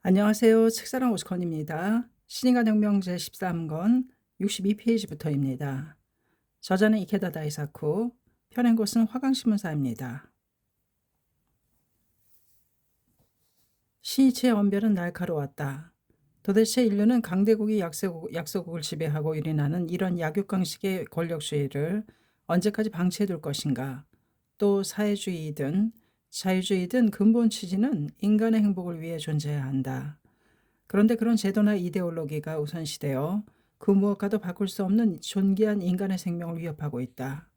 안녕하세요. 책사랑 오스컨입니다. 신인간혁명 제13권 62페이지부터입니다. 저자는 이케다 다이사쿠, 펴낸 곳은 화강신문사입니다. 시니치의 언별은 날카로웠다. 도대체 인류는 강대국이 약소국을 지배하고 유린하는 이런 약육강식의 권력주의를 언제까지 방치해둘 것인가? 또 사회주의이든 자유주의든 근본 취지는 인간의 행복을 위해 존재해야 한다. 그런데 그런 제도나 이데올로기가 우선시되어 그 무엇과도 바꿀 수 없는 존귀한 인간의 생명을 위협하고 있다.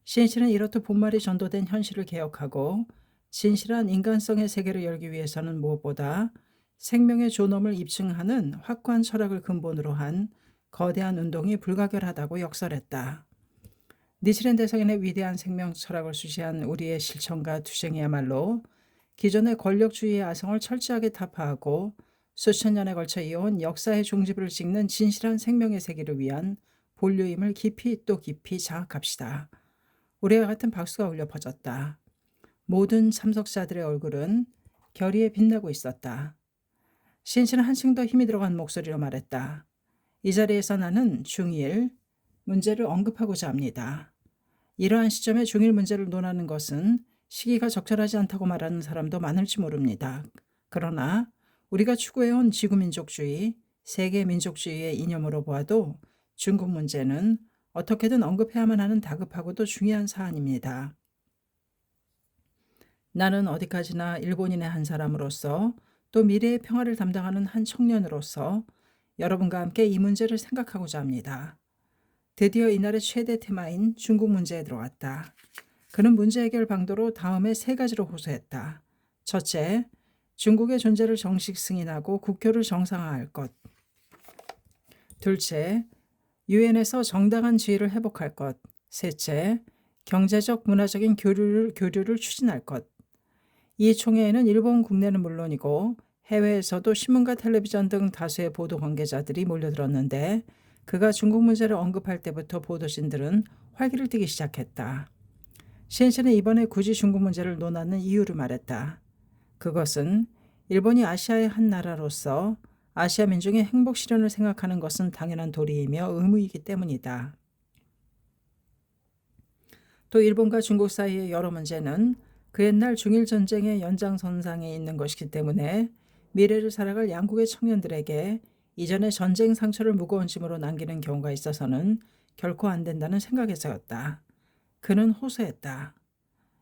시니치는 이렇듯 본말이 전도된 현실을 개혁하고 진실한 인간성의 세계를 열기 위해서는 무엇보다 생명의 존엄을 입증하는 확고한 철학을 근본으로 한 거대한 운동이 불가결하다고 역설했다. 니치렌 대성인의 위대한 생명 철학을 수시한 우리의 실천과 투쟁이야말로 기존의 권력주의의 아성을 철저하게 타파하고 수천 년에 걸쳐 이어온 역사의 종지부를 찍는 진실한 생명의 세계를 위한 본류임을 깊이 또 깊이 자각합시다. 우리와 같은 박수가 울려 퍼졌다. 모든 참석자들의 얼굴은 결의에 빛나고 있었다. 신씨는 한층 더 힘이 들어간 목소리로 말했다. 이 자리에서 나는 중1 문제를 언급하고자 합니다. 이러한 시점에 중1 문제를 논하는 것은 시기가 적절하지 않다고 말하는 사람도 많을지 모릅니다. 그러나 우리가 추구해온 지구민족주의, 세계민족주의의 이념으로 보아도 중국 문제는 어떻게든 언급해야만 하는 다급하고도 중요한 사안입니다. 나는 어디까지나 일본인의 한 사람으로서 또 미래의 평화를 담당하는 한 청년으로서 여러분과 함께 이 문제를 생각하고자 합니다. 드디어 이날의 최대 테마인 중국 문제에 들어왔다. 그는 문제 해결 방도로 다음에 3가지로 호소했다. 첫째, 중국의 존재를 정식 승인하고 국교를 정상화할 것. 둘째, 유엔에서 정당한 지위를 회복할 것. 셋째, 경제적 문화적인 교류를 추진할 것. 이 총회에는 일본 국내는 물론이고 해외에서도 신문과 텔레비전 등 다수의 보도 관계자들이 몰려들었는데 그가 중국 문제를 언급할 때부터 보도진들은 활기를 띠기 시작했다. 신씨는 이번에 굳이 중국 문제를 논하는 이유를 말했다. 그것은 일본이 아시아의 한 나라로서 아시아 민중의 행복 실현을 생각하는 것은 당연한 도리이며 의무이기 때문이다. 또 일본과 중국 사이의 여러 문제는 그 옛날 중일 전쟁의 연장선상에 있는 것이기 때문에 미래를 살아갈 양국의 청년들에게 이전의 전쟁 상처를 무거운 짐으로 남기는 경우가 있어서는 결코 안 된다는 생각에서였다. 그는 호소했다.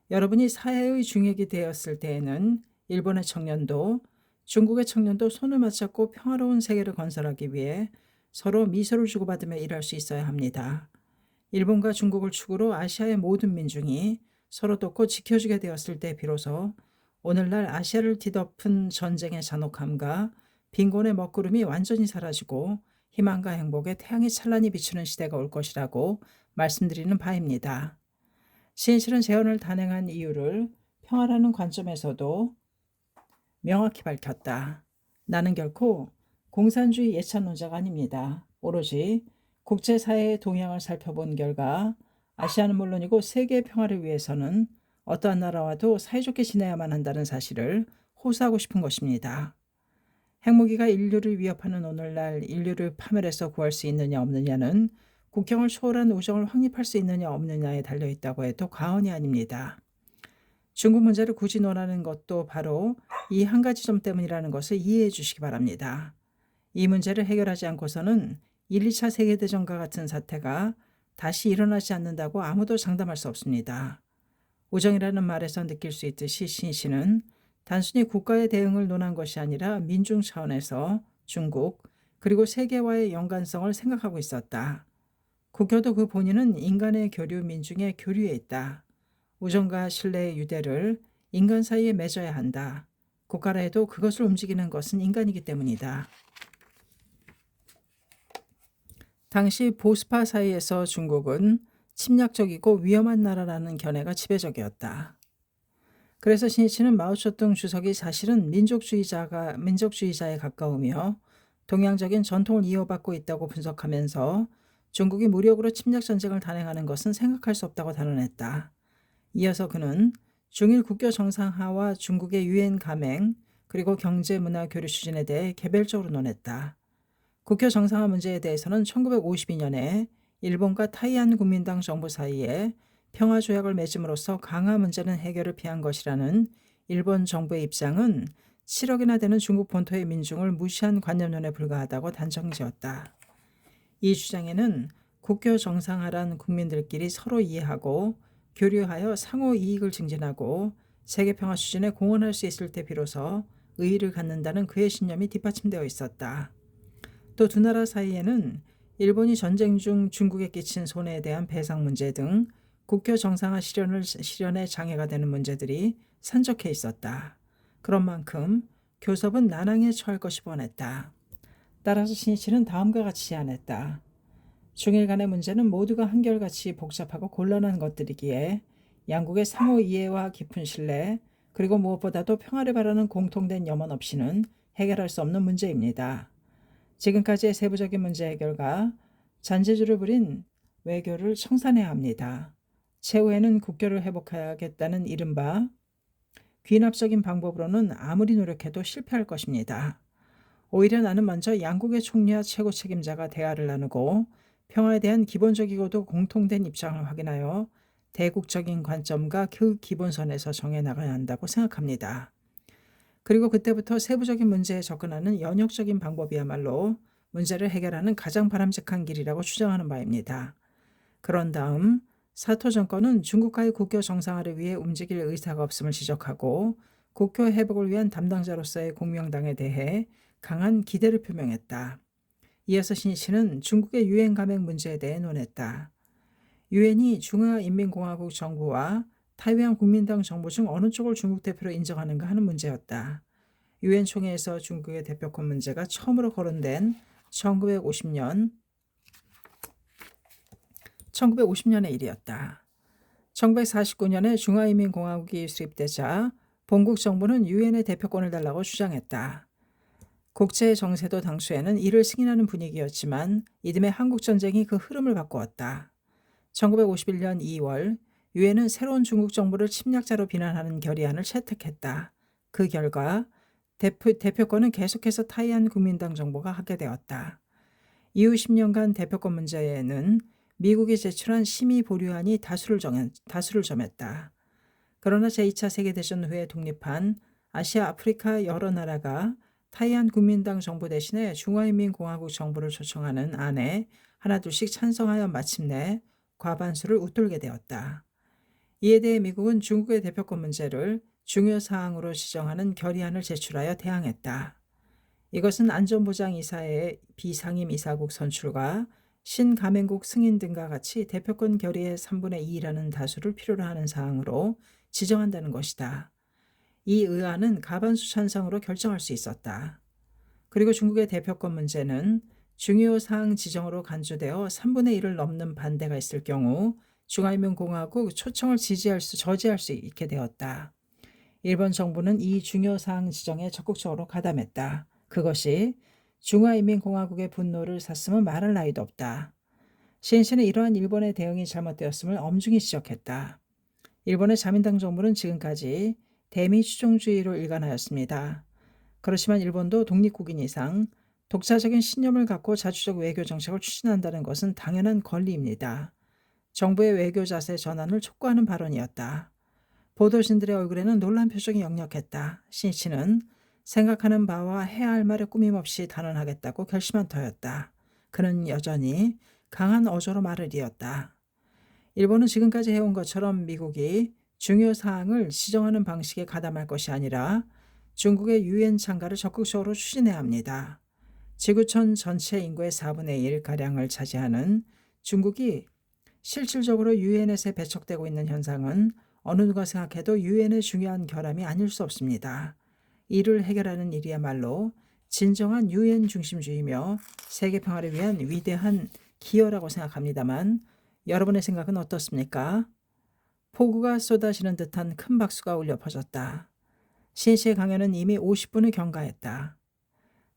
여러분이 사회의 중역이 되었을 때에는 일본의 청년도 중국의 청년도 손을 맞잡고 평화로운 세계를 건설하기 위해 서로 미소를 주고받으며 일할 수 있어야 합니다. 일본과 중국을 축으로 아시아의 모든 민중이 서로 돕고 지켜주게 되었을 때 비로소 오늘날 아시아를 뒤덮은 전쟁의 잔혹함과 빈곤의 먹구름이 완전히 사라지고 희망과 행복의 태양이 찬란히 비추는 시대가 올 것이라고 말씀드리는 바입니다. 시인실은 재언을 단행한 이유를 평화라는 관점에서도 명확히 밝혔다. 나는 결코 공산주의 예찬론자가 아닙니다. 오로지 국제사회의 동향을 살펴본 결과 아시아는 물론이고 세계의 평화를 위해서는 어떠한 나라와도 사이좋게 지내야만 한다는 사실을 호소하고 싶은 것입니다. 핵무기가 인류를 위협하는 오늘날 인류를 파멸해서 구할 수 있느냐 없느냐는 국경을 초월한 우정을 확립할 수 있느냐 없느냐에 달려있다고 해도 과언이 아닙니다. 중국 문제를 굳이 논하는 것도 바로 이 한 가지 점 때문이라는 것을 이해해 주시기 바랍니다. 이 문제를 해결하지 않고서는 1, 2차 세계대전과 같은 사태가 다시 일어나지 않는다고 아무도 장담할 수 없습니다. 우정이라는 말에서 느낄 수 있듯이 신씨는 단순히 국가의 대응을 논한 것이 아니라 민중 차원에서 중국 그리고 세계와의 연관성을 생각하고 있었다. 국교도 그 본인은 인간의 교류, 민중의 교류에 있다. 우정과 신뢰의 유대를 인간 사이에 맺어야 한다. 국가라 해도 그것을 움직이는 것은 인간이기 때문이다. 당시 보수파 사이에서 중국은 침략적이고 위험한 나라라는 견해가 지배적이었다. 그래서 신이치는 마오쩌둥 주석이 사실은 민족주의자에 가까우며 동양적인 전통을 이어받고 있다고 분석하면서 중국이 무력으로 침략 전쟁을 단행하는 것은 생각할 수 없다고 단언했다. 이어서 그는 중일 국교 정상화와 중국의 유엔 가맹, 그리고 경제 문화 교류 추진에 대해 개별적으로 논했다. 국교 정상화 문제에 대해서는 1952년에 일본과 타이안 국민당 정부 사이에 평화조약을 맺음으로써 강화 문제는 해결을 피한 것이라는 일본 정부의 입장은 7억이나 되는 중국 본토의 민중을 무시한 관념론에 불과하다고 단정지었다. 이 주장에는 국교 정상화란 국민들끼리 서로 이해하고 교류하여 상호 이익을 증진하고 세계평화 추진에 공헌할 수 있을 때 비로소 의의를 갖는다는 그의 신념이 뒷받침되어 있었다. 또 두 나라 사이에는 일본이 전쟁 중 중국에 끼친 손해에 대한 배상 문제 등 국교 정상화 실현에 장애가 되는 문제들이 산적해 있었다. 그런 만큼 교섭은 난항에 처할 것이 뻔했다. 따라서 신이치는 다음과 같이 제안했다. 중일 간의 문제는 모두가 한결같이 복잡하고 곤란한 것들이기에 양국의 상호 이해와 깊은 신뢰, 그리고 무엇보다도 평화를 바라는 공통된 염원 없이는 해결할 수 없는 문제입니다. 지금까지의 세부적인 문제 해결과 잔재주를 부린 외교를 청산해야 합니다. 최후에는 국교를 회복해야겠다는 이른바 귀납적인 방법으로는 아무리 노력해도 실패할 것입니다. 오히려 나는 먼저 양국의 총리와 최고 책임자가 대화를 나누고 평화에 대한 기본적이고도 공통된 입장을 확인하여 대국적인 관점과 그 기본선에서 정해나가야 한다고 생각합니다. 그리고 그때부터 세부적인 문제에 접근하는 연역적인 방법이야말로 문제를 해결하는 가장 바람직한 길이라고 주장하는 바입니다. 그런 다음 사토 정권은 중국과의 국교 정상화를 위해 움직일 의사가 없음을 지적하고 국교 회복을 위한 담당자로서의 공명당에 대해 강한 기대를 표명했다. 이어서 신이치는 중국의 유엔 가맹 문제에 대해 논했다. 유엔이 중화인민공화국 정부와 타이완 국민당 정부 중 어느 쪽을 중국 대표로 인정하는가 하는 문제였다. 유엔 총회에서 중국의 대표권 문제가 처음으로 거론된 1950년의 일이었다. 1949년에 중화인민공화국이 수립되자 본국 정부는 유엔의 대표권을 달라고 주장했다. 국제 정세도 당초에는 이를 승인하는 분위기였지만 이듬해 한국전쟁이 그 흐름을 바꾸었다. 1951년 2월 유엔은 새로운 중국 정부를 침략자로 비난하는 결의안을 채택했다. 그 결과 대표권은 계속해서 타이완 국민당 정부가 하게 되었다. 이후 10년간 대표권 문제에는 미국이 제출한 심의 보류안이 다수를 점했다. 그러나 제2차 세계대전 후에 독립한 아시아, 아프리카 여러 나라가 타이완 국민당 정부 대신에 중화인민공화국 정부를 초청하는 안에 하나둘씩 찬성하여 마침내 과반수를 웃돌게 되었다. 이에 대해 미국은 중국의 대표권 문제를 중요 사항으로 지정하는 결의안을 제출하여 대항했다. 이것은 안전보장이사회의 비상임 이사국 선출과 신가맹국 승인 등과 같이 대표권 결의의 3분의 2라는 다수를 필요로 하는 사항으로 지정한다는 것이다. 이 의안은 과반수 찬성으로 결정할 수 있었다. 그리고 중국의 대표권 문제는 중요 사항 지정으로 간주되어 3분의 1을 넘는 반대가 있을 경우 중화인민공화국 초청을 저지할 수 있게 되었다. 일본 정부는 이 중요 사항 지정에 적극적으로 가담했다. 그것이 중화인민공화국의 분노를 샀음은 말할 나위도 없다. 신씨는 이러한 일본의 대응이 잘못되었음을 엄중히 지적했다. 일본의 자민당 정부는 지금까지 대미 추종주의로 일관하였습니다. 그렇지만 일본도 독립국인 이상 독자적인 신념을 갖고 자주적 외교 정책을 추진한다는 것은 당연한 권리입니다. 정부의 외교 자세 전환을 촉구하는 발언이었다. 보도진들의 얼굴에는 놀란 표정이 역력했다. 신이치는 생각하는 바와 해야 할 말에 꾸밈없이 단언하겠다고 결심한 터였다. 그는 여전히 강한 어조로 말을 이었다. 일본은 지금까지 해온 것처럼 미국이 중요 사항을 지정하는 방식에 가담할 것이 아니라 중국의 유엔 참가를 적극적으로 추진해야 합니다. 지구촌 전체 인구의 4분의 1가량을 차지하는 중국이 실질적으로 유엔에서 배척되고 있는 현상은 어느 누가 생각해도 유엔의 중요한 결함이 아닐 수 없습니다. 이를 해결하는 일이야말로 진정한 유엔 중심주의며 세계 평화를 위한 위대한 기여라고 생각합니다만 여러분의 생각은 어떻습니까? 폭우가 쏟아지는 듯한 큰 박수가 울려 퍼졌다. 신씨의 강연은 이미 50분을 경과했다.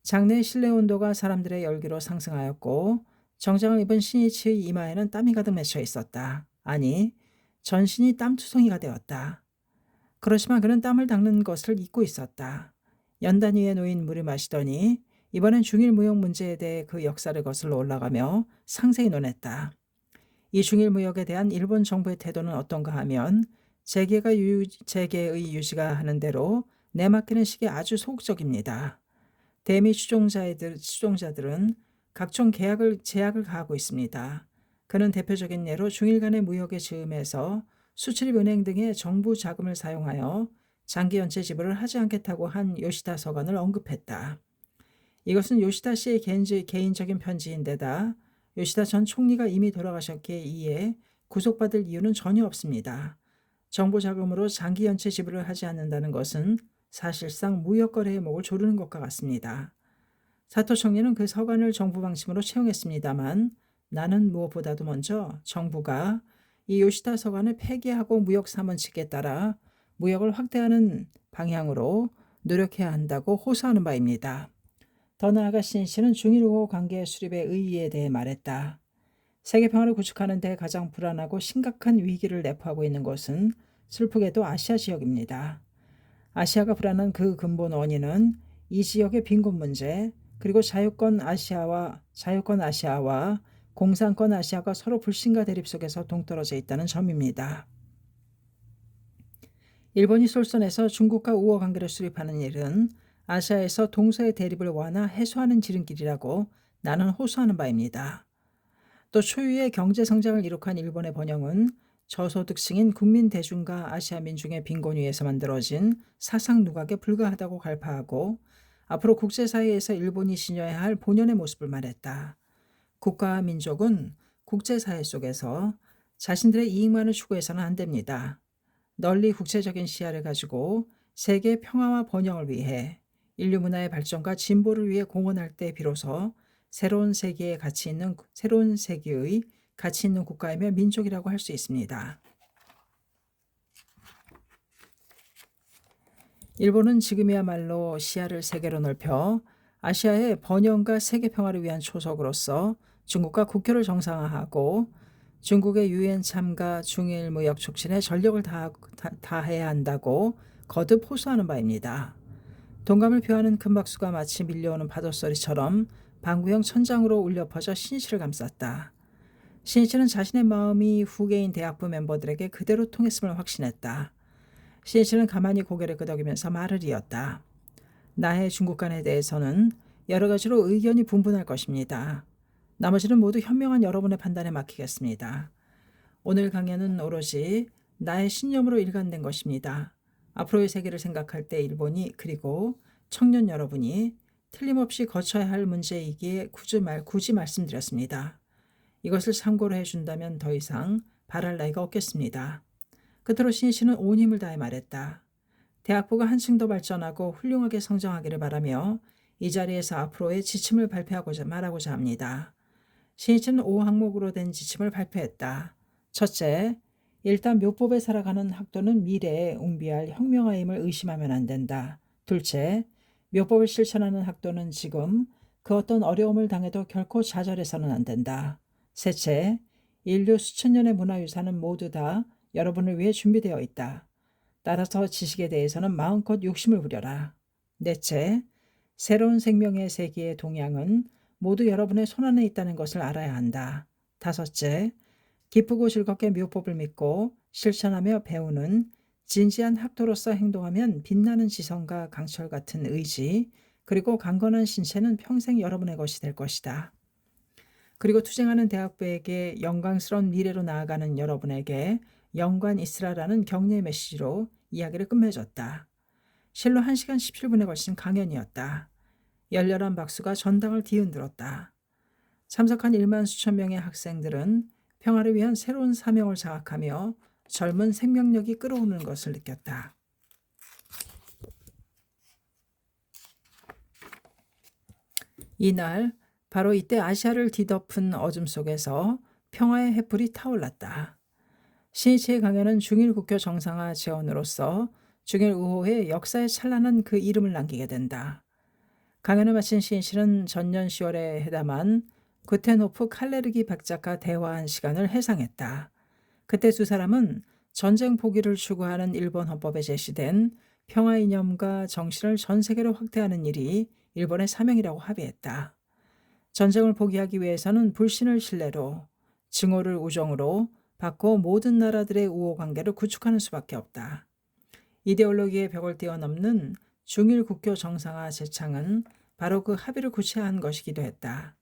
장내 실내 온도가 사람들의 열기로 상승하였고 정장을 입은 신이치의 이마에는 땀이 가득 맺혀 있었다. 아니, 전신이 땀투성이가 되었다. 그렇지만 그는 땀을 닦는 것을 잊고 있었다. 연단 위에 놓인 물을 마시더니 이번엔 중일 무역 문제에 대해 그 역사를 거슬러 올라가며 상세히 논했다. 이 중일 무역에 대한 일본 정부의 태도는 어떤가 하면 재계의 유지가 하는 대로 내맡기는 식이 아주 소극적입니다. 대미 추종자들은 각종 제약을 가하고 있습니다. 그는 대표적인 예로 중일 간의 무역의 즈음에서 수출입은행 등의 정부 자금을 사용하여 장기 연체 지불을 하지 않겠다고 한 요시다 서관을 언급했다. 이것은 요시다 씨의 개인적인 편지인데다 요시다 전 총리가 이미 돌아가셨기에 이에 구속받을 이유는 전혀 없습니다. 정부 자금으로 장기 연체 지불을 하지 않는다는 것은 사실상 무역 거래의 목을 조르는 것과 같습니다. 사토 총리는 그 서관을 정부 방침으로 채용했습니다만 나는 무엇보다도 먼저 정부가 이 요시다 서관을 폐기하고 무역 사문칙에 따라 무역을 확대하는 방향으로 노력해야 한다고 호소하는 바입니다. 더 나아가 신씨는 중일 우호 관계 수립의 의의에 대해 말했다. 세계 평화를 구축하는 데 가장 불안하고 심각한 위기를 내포하고 있는 곳은 슬프게도 아시아 지역입니다. 아시아가 불안한 그 근본 원인은 이 지역의 빈곤 문제, 그리고 자유권 아시아와 공산권 아시아가 서로 불신과 대립 속에서 동떨어져 있다는 점입니다. 일본이 솔선해서 중국과 우호 관계를 수립하는 일은 아시아에서 동서의 대립을 해소하는 지름길이라고 나는 호소하는 바입니다. 또 초유의 경제 성장을 이룩한 일본의 번영은 저소득층인 국민 대중과 아시아 민중의 빈곤 위에서 만들어진 사상 누각에 불과하다고 갈파하고 앞으로 국제사회에서 일본이 지녀야 할 본연의 모습을 말했다. 국가와 민족은 국제사회 속에서 자신들의 이익만을 추구해서는 안 됩니다. 널리 국제적인 시야를 가지고 세계 평화와 번영을 위해 인류 문화의 발전과 진보를 위해 공헌할 때 비로소 새로운 세계의 가치 있는 국가이며 민족이라고 할 수 있습니다. 일본은 지금이야말로 시야를 세계로 넓혀 아시아의 번영과 세계 평화를 위한 초석으로서 중국과 국교를 정상화하고 중국의 유엔 참가 중일 무역 촉진에 전력을 다해야 한다고 거듭 호소하는 바입니다. 동감을 표하는 큰 박수가 마치 밀려오는 파도소리처럼 방구형 천장으로 울려 퍼져 신씨를 감쌌다. 신씨는 자신의 마음이 후계인 대학부 멤버들에게 그대로 통했음을 확신했다. 신씨는 가만히 고개를 끄덕이면서 말을 이었다. 나의 중국간에 대해서는 여러 가지로 의견이 분분할 것입니다. 나머지는 모두 현명한 여러분의 판단에 맡기겠습니다. 오늘 강연은 오로지 나의 신념으로 일관된 것입니다. 앞으로의 세계를 생각할 때 일본이 그리고 청년 여러분이 틀림없이 거쳐야 할 문제이기에 굳이 말씀드렸습니다. 이것을 참고로 해준다면 더 이상 바랄 나위가 없겠습니다. 끝으로 신씨는 온 힘을 다해 말했다. 대학부가 한층 더 발전하고 훌륭하게 성장하기를 바라며 이 자리에서 앞으로의 지침을 말하고자 합니다. 신씨는 5항목으로 된 지침을 발표했다. 첫째, 일단 묘법에 살아가는 학도는 미래에 웅비할 혁명화임을 의심하면 안 된다. 둘째, 묘법을 실천하는 학도는 지금 그 어떤 어려움을 당해도 결코 좌절해서는 안 된다. 셋째, 인류 수천 년의 문화유산은 모두 다 여러분을 위해 준비되어 있다. 따라서 지식에 대해서는 마음껏 욕심을 부려라. 넷째, 새로운 생명의 세계의 동향은 모두 여러분의 손안에 있다는 것을 알아야 한다. 다섯째, 기쁘고 즐겁게 묘법을 믿고 실천하며 배우는 진지한 학도로서 행동하면 빛나는 지성과 강철 같은 의지, 그리고 강건한 신체는 평생 여러분의 것이 될 것이다. 그리고 투쟁하는 대학부에게 영광스러운 미래로 나아가는 여러분에게 영관 있으라라는 격려의 메시지로 이야기를 끝맺었다. 실로 1시간 17분에 걸친 강연이었다. 열렬한 박수가 전당을 뒤흔들었다. 참석한 1만 수천 명의 학생들은 평화를 위한 새로운 사명을 자각하며 젊은 생명력이 끌어오는 것을 느꼈다. 이날 바로 이때 아시아를 뒤덮은 어둠 속에서 평화의 횃불이 타올랐다. 신이치의 강연은 중일 국교 정상화 재원으로서 중일 우호의 역사에 찬란한 그 이름을 남기게 된다. 강연을 마친 신이치는 전년 10월에 회담한 구텐호프 칼레르기 박작과 대화한 시간을 해상했다. 그때 두 사람은 전쟁 포기를 추구하는 일본 헌법에 제시된 평화 이념과 정신을 전 세계로 확대하는 일이 일본의 사명이라고 합의했다. 전쟁을 포기하기 위해서는 불신을 신뢰로, 증오를 우정으로 바꿔 모든 나라들의 우호 관계를 구축하는 수밖에 없다. 이데올로기의 벽을 뛰어넘는 중일 국교 정상화 제창은 바로 그 합의를 구체화한 것이기도 했다.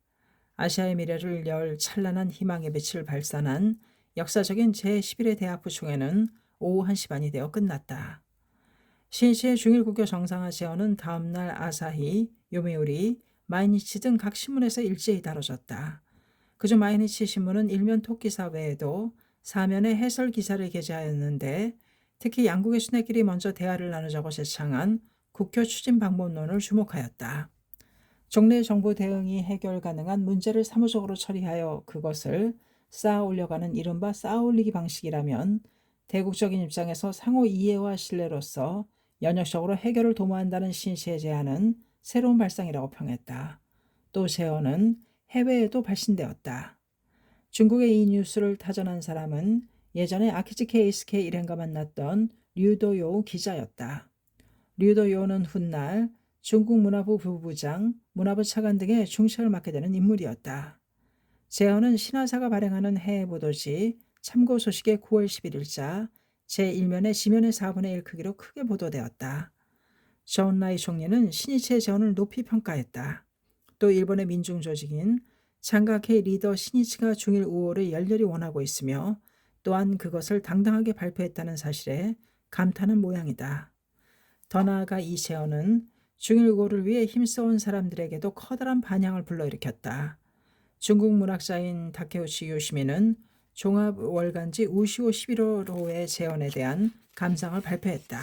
아시아의 미래를 열 찬란한 희망의 빛을 발산한 역사적인 제11회 대학부 총회는 오후 1시 반이 되어 끝났다. 신시의 중일 국교 정상화 제언은 다음날 아사히, 요미우리, 마이니치 등 각 신문에서 일제히 다뤄졌다. 그중 마이니치 신문은 일면 톡기사 외에도 사면의 해설 기사를 게재하였는데 특히 양국의 수뇌끼리 먼저 대화를 나누자고 제창한 국교 추진 방법론을 주목하였다. 종래 정부 대응이 해결 가능한 문제를 사무적으로 처리하여 그것을 쌓아 올려가는 이른바 쌓아 올리기 방식이라면 대국적인 입장에서 상호 이해와 신뢰로서 연역적으로 해결을 도모한다는 신시의 제안은 새로운 발상이라고 평했다. 또 제언은 해외에도 발신되었다. 중국의 이 뉴스를 타전한 사람은 예전에 아키즈케 에이스케 일행과 만났던 류도요 기자였다. 류도요는 훗날 중국 문화부 부부장, 문화부 차관 등의 중책을 맡게 되는 인물이었다. 제언은 신화사가 발행하는 해외 보도지 참고 소식의 9월 11일자 제1면의 지면의 4분의 1 크기로 크게 보도되었다. 저온라이 총리는 신이치의 제언을 높이 평가했다. 또 일본의 민중 조직인 장각회 리더 신이치가 중일 우호를 열렬히 원하고 있으며 또한 그것을 당당하게 발표했다는 사실에 감탄한 모양이다. 더 나아가 이 제언은 중일 우호를 위해 힘써온 사람들에게도 커다란 반향을 불러일으켰다. 중국 문학자인 다케우치 요시미는 종합 월간지 우시오 11월호의 제언에 대한 감상을 발표했다.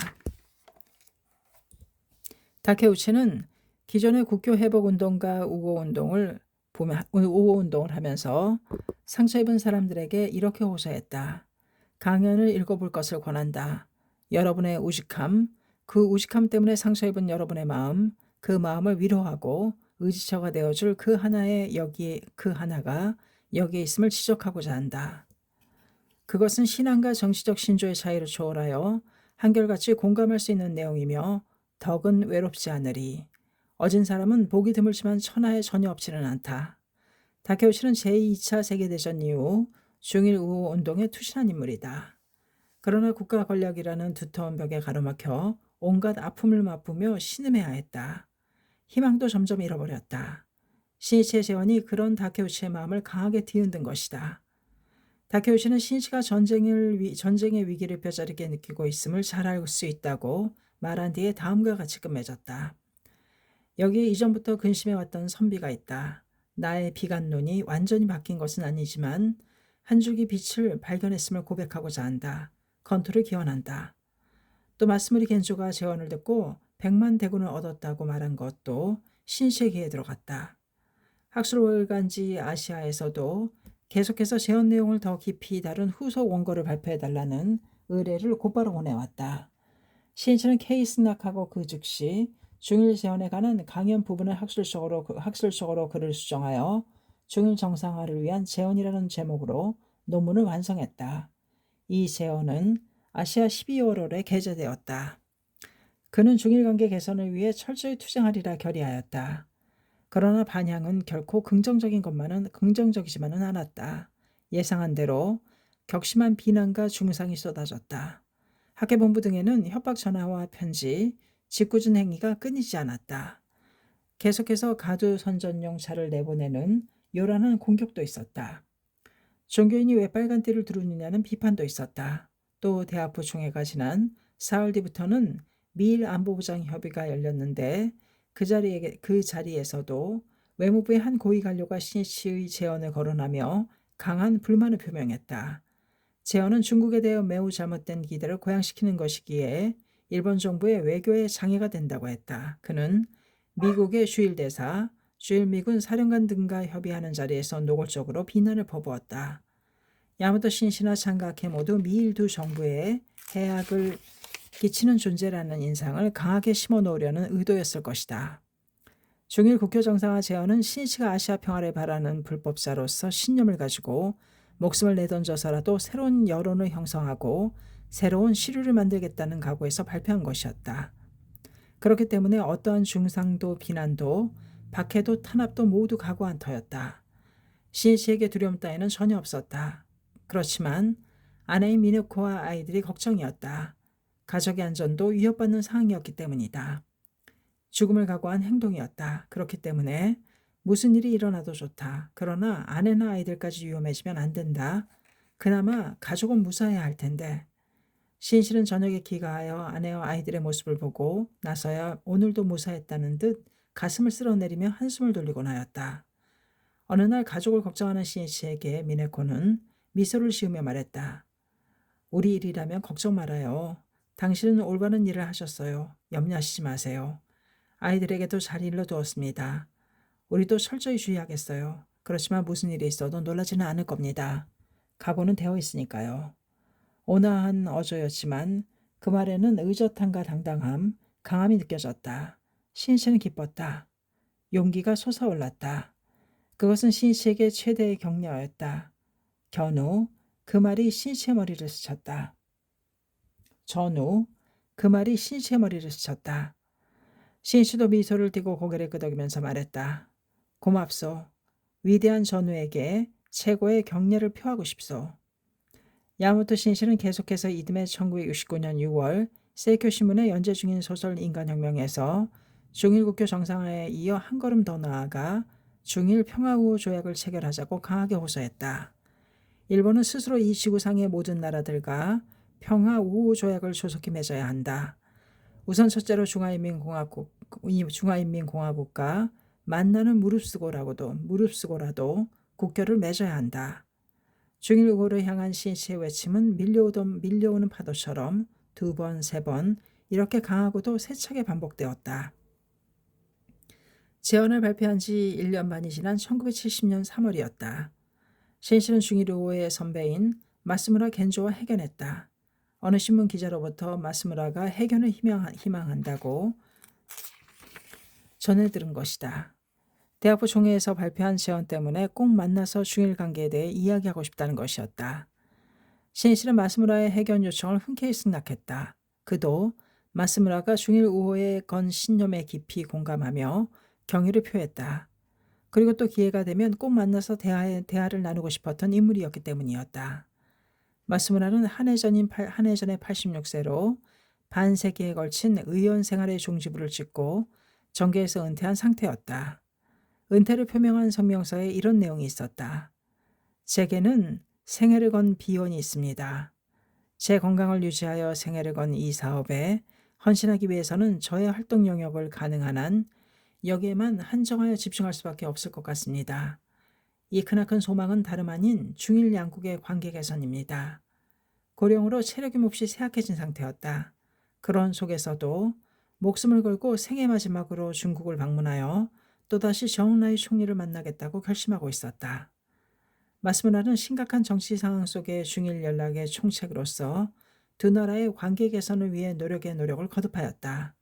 다케우치는 기존의 국교 회복 운동과 우호 운동을 하면서 상처 입은 사람들에게 이렇게 호소했다. 강연을 읽어볼 것을 권한다. 여러분의 우직함, 그 우직함 때문에 상처 입은 여러분의 마음, 그 마음을 위로하고 의지처가 되어줄 그 하나가 여기에 있음을 지적하고자 한다. 그것은 신앙과 정치적 신조의 차이를 초월하여 한결같이 공감할 수 있는 내용이며 덕은 외롭지 않으리. 어진 사람은 보기 드물지만 천하에 전혀 없지는 않다. 다케우치는 제2차 세계대전 이후 중일 우호 운동에 투신한 인물이다. 그러나 국가 권력이라는 두터운 벽에 가로막혀 온갖 아픔을 맛보며 신음해야 했다. 희망도 점점 잃어버렸다. 신이치의 재원이 그런 다케우치의 마음을 강하게 뒤흔든 것이다. 다케우치는 신이치가 전쟁의 위기를 뼈저리게 느끼고 있음을 잘 알 수 있다고 말한 뒤에 다음과 같이 끝맺었다. 여기에 이전부터 근심해왔던 선비가 있다. 나의 비관론이 완전히 바뀐 것은 아니지만 한 줄기 빛을 발견했음을 고백하고자 한다. 건투를 기원한다. 또 마스무리 겐조가 제언을 듣고 100만 대군을 얻었다고 말한 것도 신시의 귀에 들어갔다. 학술월간지 아시아에서도 계속해서 제언 내용을 더 깊이 다룬 후속 원고를 발표해달라는 의뢰를 곧바로 보내왔다. 신시는 케이스낙하고 그 즉시 중일 제언에 관한 강연 부분을 학술적으로 글을 수정하여 중일 정상화를 위한 제언이라는 제목으로 논문을 완성했다. 이 제언은 아시아 12월호에 게재되었다. 그는 중일관계 개선을 위해 철저히 투쟁하리라 결의하였다. 그러나 반향은 결코 긍정적이지만은 않았다. 예상한 대로 격심한 비난과 중상이 쏟아졌다. 학계본부 등에는 협박 전화와 편지, 짓궂은 행위가 끊이지 않았다. 계속해서 가두 선전용 차를 내보내는 요란한 공격도 있었다. 종교인이 왜 빨간 띠를 두르느냐는 비판도 있었다. 또 대학부 총회가 지난 4월 뒤부터는 미일 안보부장 협의가 열렸는데 그 자리에서도 외무부의 한 고위 관료가 신이치의 제언을 거론하며 강한 불만을 표명했다. 제언은 중국에 대해 매우 잘못된 기대를 고양시키는 것이기에 일본 정부의 외교에 장애가 된다고 했다. 그는 미국의 주일대사, 주일미군 사령관 등과 협의하는 자리에서 노골적으로 비난을 퍼부었다. 야마토 신시나 장각해 모두 미일 두 정부에 해악을 끼치는 존재라는 인상을 강하게 심어놓으려는 의도였을 것이다. 중일 국교 정상화 제언은 신이치가 아시아 평화를 바라는 불법자로서 신념을 가지고 목숨을 내던져서라도 새로운 여론을 형성하고 새로운 시류를 만들겠다는 각오에서 발표한 것이었다. 그렇기 때문에 어떠한 중상도 비난도 박해도 탄압도 모두 각오한 터였다. 시에게 두려움 따위는 전혀 없었다. 그렇지만 아내인 미네코와 아이들이 걱정이었다. 가족의 안전도 위협받는 상황이었기 때문이다. 죽음을 각오한 행동이었다. 그렇기 때문에 무슨 일이 일어나도 좋다. 그러나 아내나 아이들까지 위험해지면 안 된다. 그나마 가족은 무사해야 할 텐데. 시인실은 저녁에 귀가하여 아내와 아이들의 모습을 보고 나서야 오늘도 무사했다는 듯 가슴을 쓸어내리며 한숨을 돌리곤 하였다. 어느 날 가족을 걱정하는 시인씨에게 미네코는 미소를 지으며 말했다. 우리 일이라면 걱정 말아요. 당신은 올바른 일을 하셨어요. 염려하시지 마세요. 아이들에게도 잘 일러두었습니다. 우리도 철저히 주의하겠어요. 그렇지만 무슨 일이 있어도 놀라지는 않을 겁니다. 각오는 되어 있으니까요. 온화한 어조였지만 그 말에는 의젓함과 당당함, 강함이 느껴졌다. 시인씨는 기뻤다. 용기가 솟아올랐다. 그것은 시인씨에게 최대의 격려였다. 견우, 그 말이 시인씨의 머리를 스쳤다. 전우, 그 말이 시인씨의 머리를 스쳤다. 시인씨도 미소를 띠고 고개를 끄덕이면서 말했다. 고맙소. 위대한 전우에게 최고의 격려를 표하고 싶소. 야마토 신씨는 계속해서 이듬해 1969년 6월 세이쿄 신문에 연재 중인 소설 인간혁명에서 중일국교 정상화에 이어 한 걸음 더 나아가 중일 평화우호 조약을 체결하자고 강하게 호소했다. 일본은 스스로 이 지구상의 모든 나라들과 평화우호 조약을 조속히 맺어야 한다. 우선 첫째로 중화인민공화국과 만나는 무릅쓰고라도 국교를 맺어야 한다. 중일우호를 향한 시인씨의 외침은 밀려오는 파도처럼 두 번, 세 번 이렇게 강하고도 세차게 반복되었다. 제언을 발표한 지 1년 반이 지난 1970년 3월이었다. 시인씨는 중일우호의 선배인 마스무라 겐조와 해견했다. 어느 신문 기자로부터 마스무라가 해견을 희망한다고 전해 들은 것이다. 대학부 총회에서 발표한 제언 때문에 꼭 만나서 중일 관계에 대해 이야기하고 싶다는 것이었다. 시인씨는 마스무라의 해견 요청을 흔쾌히 승낙했다. 그도 마스무라가 중일 우호에 건 신념에 깊이 공감하며 경의를 표했다. 그리고 또 기회가 되면 꼭 만나서 대화를 나누고 싶었던 인물이었기 때문이었다. 마스무라는 한해전의 86세로 반세기에 걸친 의원 생활의 종지부를 찍고 정계에서 은퇴한 상태였다. 은퇴를 표명한 성명서에 이런 내용이 있었다. 제게는 생애를 건 비원이 있습니다. 제 건강을 유지하여 생애를 건 이 사업에 헌신하기 위해서는 저의 활동 영역을 가능한 한 여기에만 한정하여 집중할 수밖에 없을 것 같습니다. 이 크나큰 소망은 다름 아닌 중일 양국의 관계 개선입니다. 고령으로 체력이 몹시 쇠약해진 상태였다. 그런 속에서도 목숨을 걸고 생애 마지막으로 중국을 방문하여 또다시 정은라이 총리를 만나겠다고 결심하고 있었다. 마스무라는 심각한 정치 상황 속의 중일 연락의 총책으로서 두 나라의 관계 개선을 위해 노력을 거듭하였다.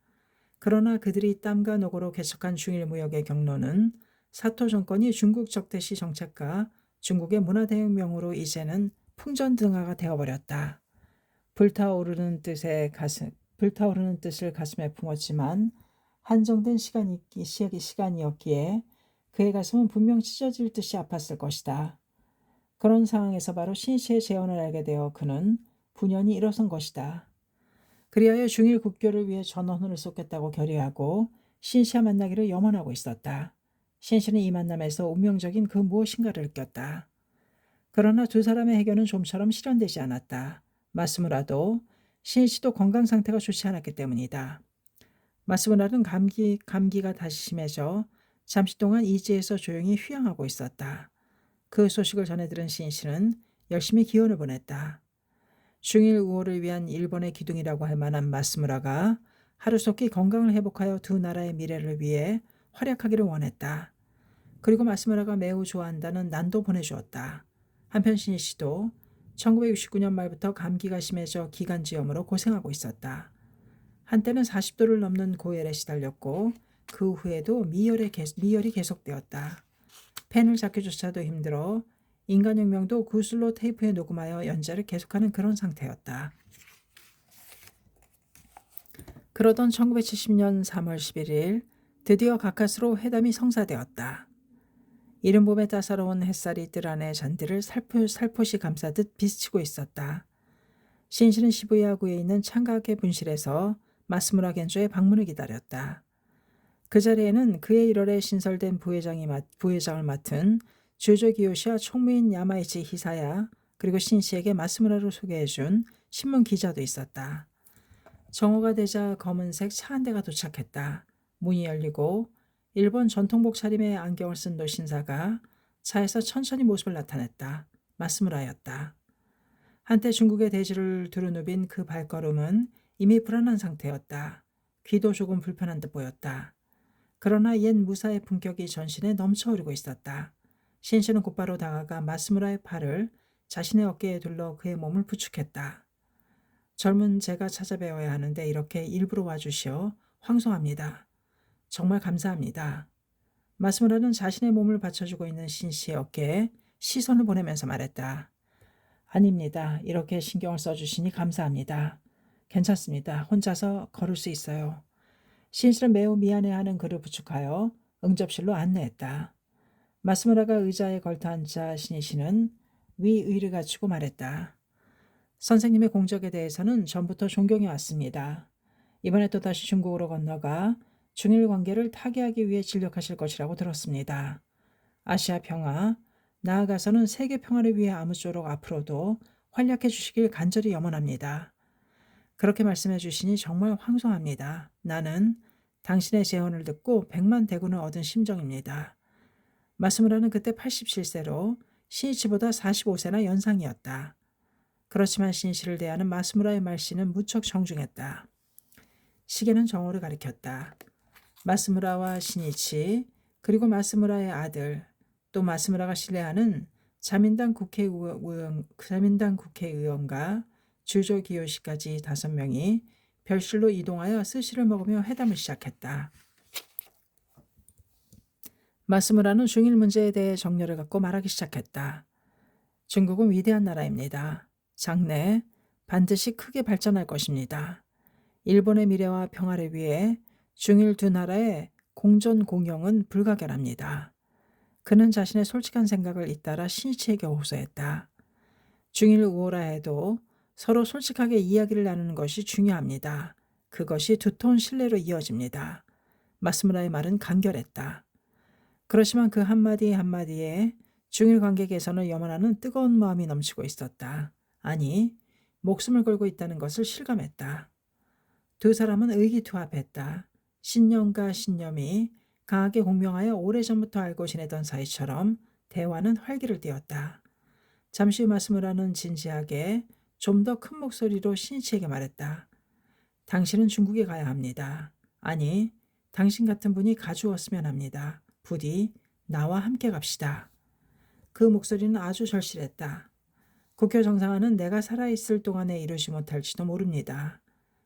그러나 그들이 땀과 노고로 개척한 중일 무역의 경로는 사토 정권이 중국 적대시 정책과 중국의 문화대혁명으로 이제는 풍전등화가 되어버렸다. 불타오르는 뜻을 가슴에 품었지만 한정된 시간이었기에 그의 가슴은 분명 찢어질 듯이 아팠을 것이다. 그런 상황에서 바로 신씨의 재언을 알게 되어 그는 분연히 일어선 것이다. 그리하여 중일 국교를 위해 전원을 쏟겠다고 결의하고 신씨와 만나기를 염원하고 있었다. 신씨는 이 만남에서 운명적인 그 무엇인가를 느꼈다. 그러나 두 사람의 해견은 좀처럼 실현되지 않았다. 마스무라도 신씨도 건강 상태가 좋지 않았기 때문이다. 마스무라는 감기가 다시 심해져 잠시 동안 이지에서 조용히 휴양하고 있었다. 그 소식을 전해 들은 신씨는 열심히 기원을 보냈다. 중일 우호를 위한 일본의 기둥이라고 할 만한 마스무라가 하루속히 건강을 회복하여 두 나라의 미래를 위해 활약하기를 원했다. 그리고 마스무라가 매우 좋아한다는 난도 보내주었다. 한편 신씨도 1969년 말부터 감기가 심해져 기관지염으로 고생하고 있었다. 한때는 40도를 넘는 고열에 시달렸고 그 후에도 미열이 계속되었다. 펜을 잡기조차도 힘들어 인간혁명도 구슬로 테이프에 녹음하여 연재를 계속하는 그런 상태였다. 그러던 1970년 3월 11일 드디어 가까스로 회담이 성사되었다. 이른 봄의 따사로운 햇살이 뜰 안의 잔디를 살포시 감싸듯 비스치고 있었다. 신시는 시부야구에 있는 창가계 분실에서 마스무라 겐조의 방문을 기다렸다. 그 자리에는 그해 1월에 신설된 부회장을 맡은 주조 기요시와 총무인 야마이치 히사야, 그리고 신씨에게 마스무라를 소개해준 신문 기자도 있었다. 정오가 되자 검은색 차 한 대가 도착했다. 문이 열리고 일본 전통복 차림의 안경을 쓴 노신사가 차에서 천천히 모습을 나타냈다. 마스무라였다. 한때 중국의 대지를 두루누빈 그 발걸음은 이미 불안한 상태였다. 귀도 조금 불편한 듯 보였다. 그러나 옛 무사의 품격이 전신에 넘쳐흐르고 있었다. 신씨는 곧바로 다가가 마스무라의 팔을 자신의 어깨에 둘러 그의 몸을 부축했다. 젊은 제가 찾아뵈어야 하는데 이렇게 일부러 와주시어 황송합니다. 정말 감사합니다. 마스무라는 자신의 몸을 받쳐주고 있는 신씨의 어깨에 시선을 보내면서 말했다. 아닙니다. 이렇게 신경을 써주시니 감사합니다. 괜찮습니다. 혼자서 걸을 수 있어요. 신씨는 매우 미안해하는 그를 부축하여 응접실로 안내했다. 마스무라가 의자에 걸터앉자 신이씨는 위의를 갖추고 말했다. 선생님의 공적에 대해서는 전부터 존경해 왔습니다. 이번에 또다시 중국으로 건너가 중일 관계를 타개하기 위해 진력하실 것이라고 들었습니다. 아시아 평화, 나아가서는 세계 평화를 위해 아무쪼록 앞으로도 활약해 주시길 간절히 염원합니다. 그렇게 말씀해 주시니 정말 황송합니다. 나는 당신의 제언을 듣고 100만 대군을 얻은 심정입니다. 마스무라는 그때 87세로 신이치보다 45세나 연상이었다. 그렇지만 신씨를 대하는 마스무라의 말씨는 무척 정중했다. 시계는 정오를 가리켰다. 마스무라와 신이치, 그리고 마스무라의 아들, 또 마스무라가 신뢰하는 자민당 국회의원과 주조 기요시까지 5명이 별실로 이동하여 스시를 먹으며 회담을 시작했다. 마스무라는 중일 문제에 대해 정열을 갖고 말하기 시작했다. 중국은 위대한 나라입니다. 장래 반드시 크게 발전할 것입니다. 일본의 미래와 평화를 위해 중일 두 나라의 공존 공영은 불가결합니다. 그는 자신의 솔직한 생각을 잇따라 신이치에게 호소했다. 중일 우호라 해도 서로 솔직하게 이야기를 나누는 것이 중요합니다. 그것이 두터운 신뢰로 이어집니다. 마스무라의 말은 간결했다. 그렇지만 그 한마디 한마디에 중일 관계 개선을 염원하는 뜨거운 마음이 넘치고 있었다. 아니, 목숨을 걸고 있다는 것을 실감했다. 두 사람은 의기투합했다. 신념과 신념이 강하게 공명하여 오래전부터 알고 지내던 사이처럼 대화는 활기를 띠었다. 잠시 후 마스무라는 진지하게 좀 더 큰 목소리로 신이치에게 말했다. 당신은 중국에 가야 합니다. 아니, 당신 같은 분이 가주었으면 합니다. 부디 나와 함께 갑시다. 그 목소리는 아주 절실했다. 국교 정상화는 내가 살아있을 동안에 이루지 못할지도 모릅니다.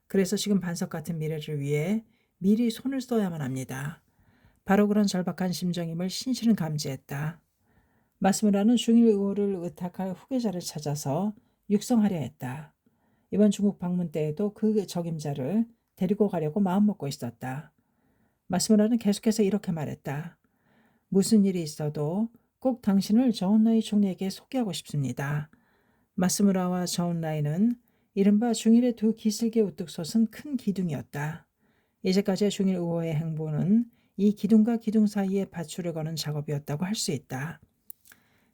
그래서 지금 반석 같은 미래를 위해 미리 손을 써야만 합니다. 바로 그런 절박한 심정임을 신씨는 감지했다. 마스무라는 중일 의호를 의탁할 후계자를 찾아서 육성하려 했다. 이번 중국 방문 때에도 그 적임자를 데리고 가려고 마음먹고 있었다. 마스무라는 계속해서 이렇게 말했다. 무슨 일이 있어도 꼭 당신을 저온라이 총리에게 소개하고 싶습니다. 마스무라와 저온라이는 이른바 중일의 두 기슭에 우뚝 솟은 큰 기둥이었다. 이제까지의 중일 의호의 행보는 이 기둥과 기둥 사이에 밧줄을 거는 작업이었다고 할 수 있다.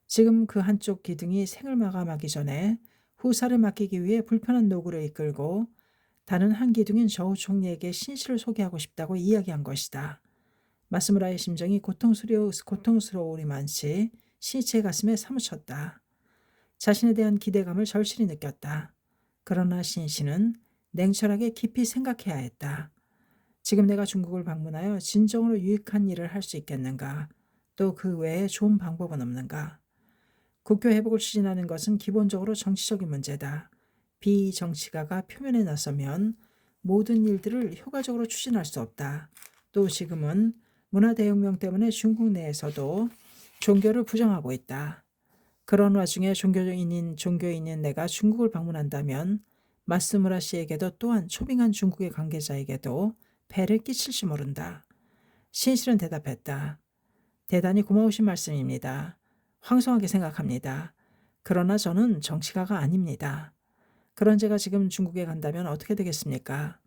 지금 그 한쪽 기둥이 생을 마감하기 전에 후사를 맡기기 위해 불편한 노구를 이끌고 다른 한 기둥인 저우 총리에게 신씨를 소개하고 싶다고 이야기한 것이다. 마스무라의 심정이 고통스러우리만치 신이치의 가슴에 사무쳤다. 자신에 대한 기대감을 절실히 느꼈다. 그러나 신씨는 냉철하게 깊이 생각해야 했다. 지금 내가 중국을 방문하여 진정으로 유익한 일을 할 수 있겠는가? 또 그 외에 좋은 방법은 없는가? 국교 회복을 추진하는 것은 기본적으로 정치적인 문제다. 비정치가가 표면에 나서면 모든 일들을 효과적으로 추진할 수 없다. 또 지금은 문화대혁명 때문에 중국 내에서도 종교를 부정하고 있다. 그런 와중에 종교인인 내가 중국을 방문한다면 마스무라 씨에게도 또한 초빙한 중국의 관계자에게도 폐를 끼칠지 모른다. 신실은 대답했다. 대단히 고마우신 말씀입니다. 황송하게 생각합니다. 그러나 저는 정치가가 아닙니다. 그런 제가 지금 중국에 간다면 어떻게 되겠습니까?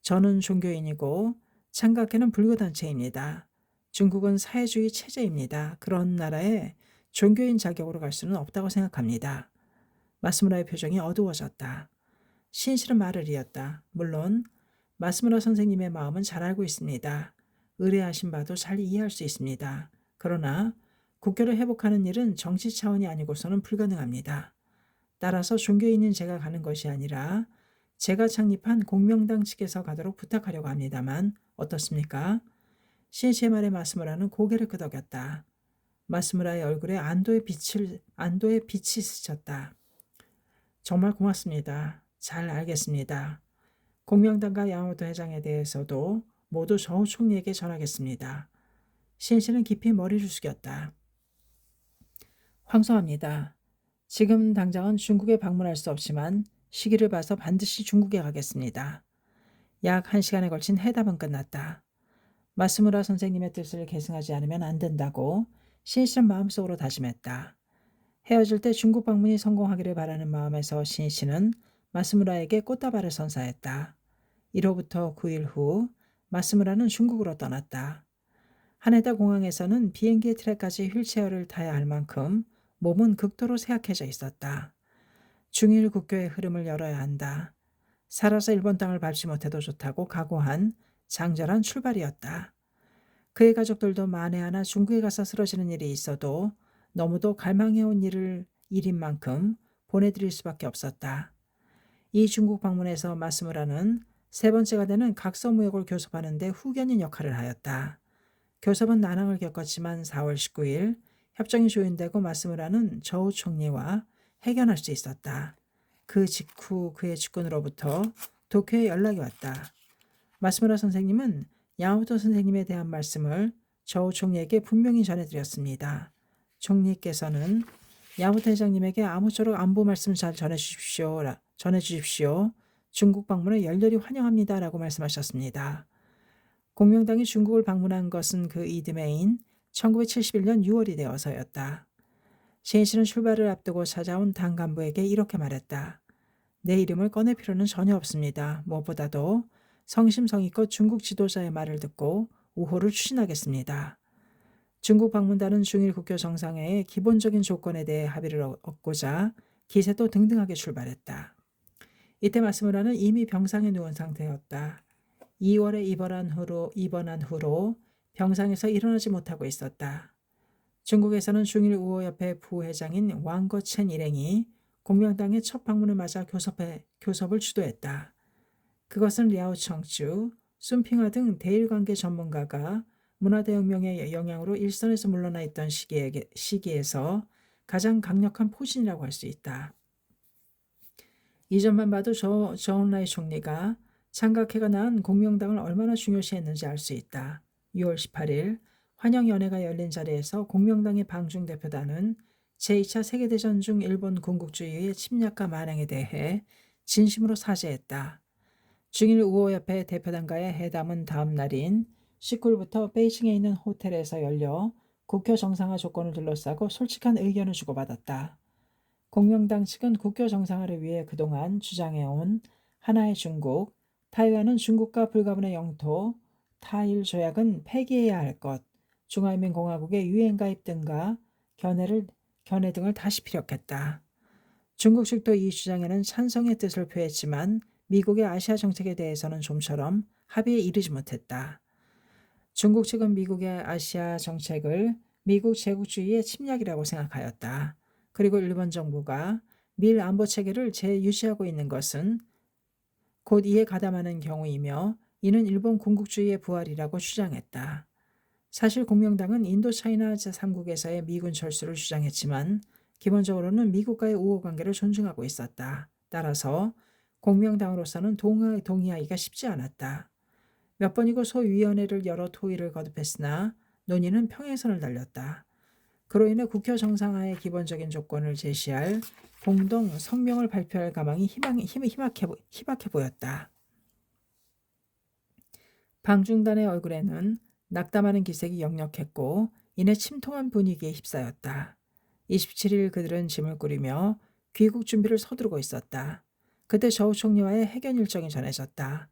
저는 종교인이고 창각회는 불교단체입니다. 중국은 사회주의 체제입니다. 그런 나라에 종교인 자격으로 갈 수는 없다고 생각합니다. 마스무라의 표정이 어두워졌다. 신실은 말을 이었다. 물론 마스무라 선생님의 마음은 잘 알고 있습니다. 의뢰하신 바도 잘 이해할 수 있습니다. 그러나 국교를 회복하는 일은 정치 차원이 아니고서는 불가능합니다. 따라서 종교인인 제가 가는 것이 아니라 제가 창립한 공명당 측에서 가도록 부탁하려고 합니다만 어떻습니까? 신시의 말에 마스무라는 고개를 끄덕였다. 마스무라의 얼굴에 안도의 빛이 스쳤다. 정말 고맙습니다. 잘 알겠습니다. 공명당과 야마모토 회장에 대해서도 모두 저우 총리에게 전하겠습니다. 신시는 깊이 머리를 숙였다. 황송합니다. 지금 당장은 중국에 방문할 수 없지만 시기를 봐서 반드시 중국에 가겠습니다. 약 1시간에 걸친 회담은 끝났다. 마스무라 선생님의 뜻을 계승하지 않으면 안 된다고 신씨는 마음속으로 다짐했다. 헤어질 때 중국 방문이 성공하기를 바라는 마음에서 신씨는 마스무라에게 꽃다발을 선사했다. 1호부터 9일 후 마스무라는 중국으로 떠났다. 하네다 공항에서는 비행기 트랙까지 휠체어를 타야 할 만큼 몸은 극도로 쇠약해져 있었다. 중일 국교의 흐름을 열어야 한다. 살아서 일본 땅을 밟지 못해도 좋다고 각오한 장절한 출발이었다. 그의 가족들도 만에 하나 중국에 가서 쓰러지는 일이 있어도 너무도 갈망해온 일인 만큼 보내드릴 수밖에 없었다. 이 중국 방문에서 마스무라는 세 번째가 되는 각서무역을 교섭하는 데 후견인 역할을 하였다. 교섭은 난항을 겪었지만 4월 19일 협정이 조율되고 마스무라는 저우 총리와 회견할 수 있었다. 그 직후 그의 측근으로부터 도쿄에 연락이 왔다. 마스무라 선생님은 야마모토 선생님에 대한 말씀을 저우 총리에게 분명히 전해드렸습니다. 총리께서는 야마모토 회장님에게 아무쪼록 안부 말씀 잘 전해주십시오. 중국 방문을 열렬히 환영합니다. 라고 말씀하셨습니다. 공명당이 중국을 방문한 것은 그 이듬해인 1971년 6월이 되어서였다. 신씨는 출발을 앞두고 찾아온 당 간부에게 이렇게 말했다. 내 이름을 꺼낼 필요는 전혀 없습니다. 무엇보다도 성심성의껏 중국 지도자의 말을 듣고 우호를 추진하겠습니다. 중국 방문단은 중일 국교 정상회의 기본적인 조건에 대해 합의를 얻고자 기세도 등등하게 출발했다. 이때 마스무라는 이미 병상에 누운 상태였다. 2월에 입원한 후로 병상에서 일어나지 못하고 있었다. 중국에서는 중일 우호협회 부회장인 왕거첸 일행이 공명당의 첫 방문을 맞아 교섭을 주도했다. 그것은 랴오청주, 순핑하 등 대일관계 전문가가 문화대혁명의 영향으로 일선에서 물러나 있던 시기에서 가장 강력한 포진이라고 할 수 있다. 이전만 봐도 저온라이 총리가 창각회가 낳은 공명당을 얼마나 중요시했는지 알 수 있다. 6월 18일 환영연회가 열린 자리에서 공명당의 방중 대표단은 제2차 세계대전 중 일본 군국주의의 침략과 만행에 대해 진심으로 사죄했다. 중일 우호협회 대표단과의 회담은 다음 날인 19일부터 베이징에 있는 호텔에서 열려 국교 정상화 조건을 둘러싸고 솔직한 의견을 주고받았다. 공명당 측은 국교 정상화를 위해 그동안 주장해온 하나의 중국, 타이완은 중국과 불가분의 영토, 타일 조약은 폐기해야 할 것, 중화인민공화국의 유엔 가입 등과 견해 등을 다시 피력했다. 중국 측도 이 주장에는 찬성의 뜻을 표했지만 미국의 아시아 정책에 대해서는 좀처럼 합의에 이르지 못했다. 중국 측은 미국의 아시아 정책을 미국 제국주의의 침략이라고 생각하였다. 그리고 일본 정부가 밀 안보 체계를 재유지하고 있는 것은 곧 이에 가담하는 경우이며 이는 일본 군국주의의 부활이라고 주장했다. 사실 공명당은 인도차이나 제3국에서의 미군 철수를 주장했지만 기본적으로는 미국과의 우호 관계를 존중하고 있었다. 따라서 공명당으로서는 동의하기가 쉽지 않았다. 몇 번이고 소위원회를 열어 토의를 거듭했으나 논의는 평행선을 달렸다. 그로 인해 국교 정상화의 기본적인 조건을 제시할 공동 성명을 발표할 가망이 희박해 보였다. 방중단의 얼굴에는 낙담하는 기색이 역력했고 이내 침통한 분위기에 휩싸였다. 27일 그들은 짐을 꾸리며 귀국 준비를 서두르고 있었다. 그때 저우 총리와의 해견 일정이 전해졌다.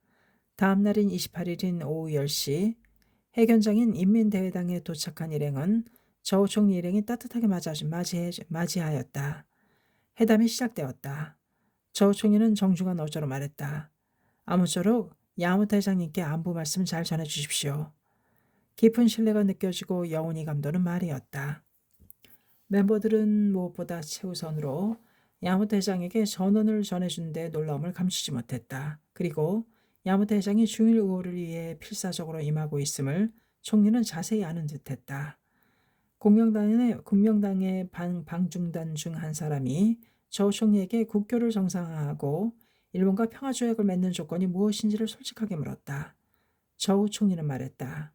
다음 날인 28일인 오후 10시 해견장인 인민대회당에 도착한 일행은 저우 총리 일행이 따뜻하게 맞이하였다. 회담이 시작되었다. 저우 총리는 정중한 어조로 말했다. 아무쪼록 야무타 회장님께 안부 말씀 잘 전해주십시오. 깊은 신뢰가 느껴지고 여운이 감도는 말이었다. 멤버들은 무엇보다 최우선으로 야무타 회장에게 전언을 전해준 데 놀라움을 감추지 못했다. 그리고 야무타 회장이 중일 의호를 위해 필사적으로 임하고 있음을 총리는 자세히 아는 듯했다. 공명당의 방중단 중 한 사람이 저우 총리에게 국교를 정상화하고 일본과 평화조약을 맺는 조건이 무엇인지를 솔직하게 물었다. 저우 총리는 말했다.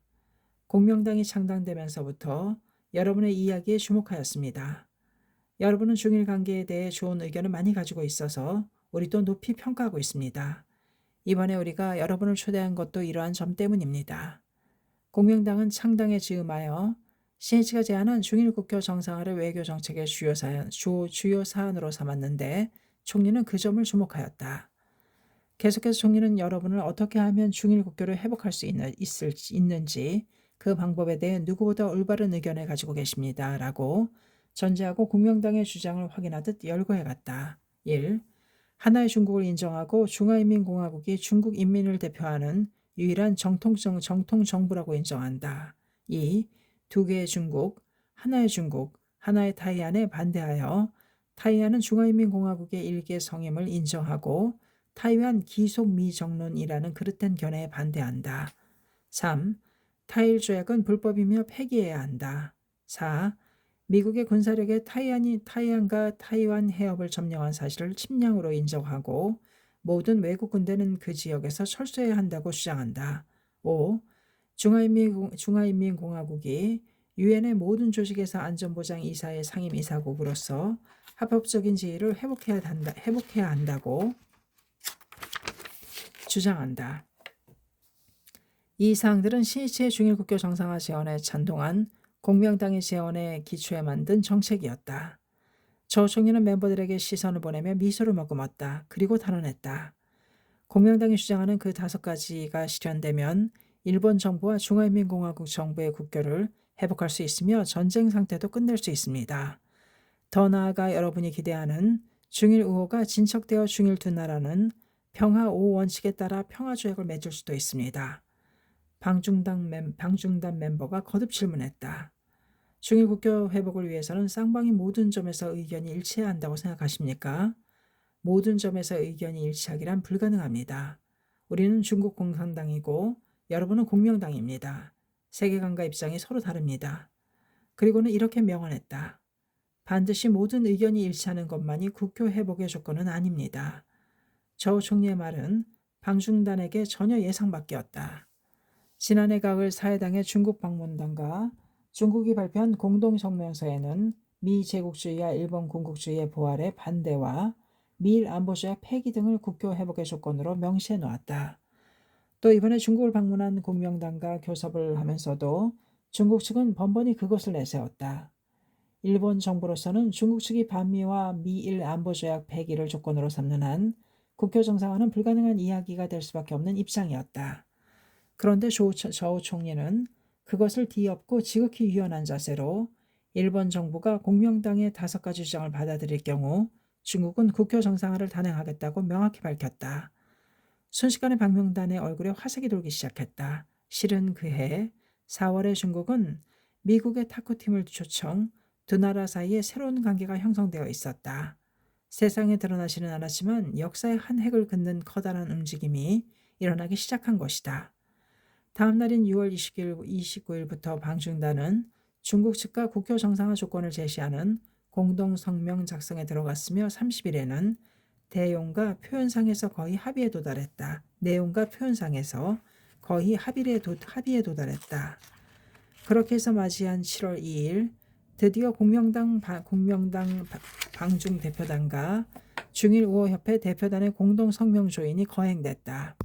공명당이 창당되면서부터 여러분의 이야기에 주목하였습니다. 여러분은 중일 관계에 대해 좋은 의견을 많이 가지고 있어서 우리도 높이 평가하고 있습니다. 이번에 우리가 여러분을 초대한 것도 이러한 점 때문입니다. 공명당은 창당에 즈음하여 CH가 제안한 중일 국교 정상화를 외교 정책의 주요 사안으로 삼았는데 총리는 그 점을 주목하였다. 계속해서 총리는 여러분을 어떻게 하면 중일 국교를 회복할 수 있는지 그 방법에 대해 누구보다 올바른 의견을 가지고 계십니다. 라고 전제하고 공명당의 주장을 확인하듯 열거해갔다. 1. 하나의 중국을 인정하고 중화인민공화국이 중국 인민을 대표하는 유일한 정통 정부라고 인정한다. 2. 두 개의 중국, 하나의 타이완에 반대하여 타이완은 중화인민공화국의 일개 성임을 인정하고 타이완 기속미정론이라는 그릇된 견해에 반대한다. 3. 타일 조약은 불법이며 폐기해야 한다. 4. 미국의 군사력에 타이완과 타이완 해협을 점령한 사실을 침량으로 인정하고 모든 외국 군대는 그 지역에서 철수해야 한다고 주장한다. 5. 중화인민공화국이 유엔의 모든 조직에서 안전보장 이사의 상임이사국으로서 합법적인 지위를 회복해야 한다고 주장한다. 이 사항들은 CH의 중일국교 정상화 제언에 찬동한 공명당의 제언에 기초해 만든 정책이었다. 저 총리는 멤버들에게 시선을 보내며 미소를 머금었다. 그리고 단언했다. 공명당이 주장하는 그 5가지가 실현되면 일본 정부와 중화인민공화국 정부의 국교를 회복할 수 있으며 전쟁 상태도 끝낼 수 있습니다. 더 나아가 여러분이 기대하는 중일 의호가 진척되어 중일 두 나라는 평화 5원칙에 따라 평화조약을 맺을 수도 있습니다. 방중단 멤버가 거듭 질문했다. 중일 국교 회복을 위해서는 쌍방이 모든 점에서 의견이 일치해야 한다고 생각하십니까? 모든 점에서 의견이 일치하기란 불가능합니다. 우리는 중국 공산당이고 여러분은 공명당입니다. 세계관과 입장이 서로 다릅니다. 그리고는 이렇게 명언했다. 반드시 모든 의견이 일치하는 것만이 국교 회복의 조건은 아닙니다. 저우 총리의 말은 방중단에게 전혀 예상 밖이었다. 지난해 가을 사회당의 중국 방문단과 중국이 발표한 공동성명서에는 미 제국주의와 일본 군국주의의 부활에 반대와 미일 안보조약 폐기 등을 국교 회복의 조건으로 명시해 놓았다. 또 이번에 중국을 방문한 공명당과 교섭을 하면서도 중국 측은 번번이 그것을 내세웠다. 일본 정부로서는 중국 측이 반미와 미일 안보조약 폐기를 조건으로 삼는 한 국교 정상화는 불가능한 이야기가 될 수밖에 없는 입장이었다. 그런데 저우 총리는 그것을 뒤엎고 지극히 유연한 자세로 일본 정부가 공명당의 5가지 주장을 받아들일 경우 중국은 국교 정상화를 단행하겠다고 명확히 밝혔다. 순식간에 방명단의 얼굴에 화색이 돌기 시작했다. 실은 그해 4월에 중국은 미국의 탁구팀을 초청, 두 나라 사이에 새로운 관계가 형성되어 있었다. 세상에 드러나지는 않았지만 역사의 한 획을 긋는 커다란 움직임이 일어나기 시작한 것이다. 다음 날인 6월 29일부터 방중단은 중국 측과 국교 정상화 조건을 제시하는 공동성명 작성에 들어갔으며 30일에는 내용과 표현상에서 거의 합의에 도달했다. 그렇게 해서 맞이한 7월 2일 드디어 공명당 방중 대표단과 중일 우호협회 대표단의 공동 성명 조인이 거행됐다.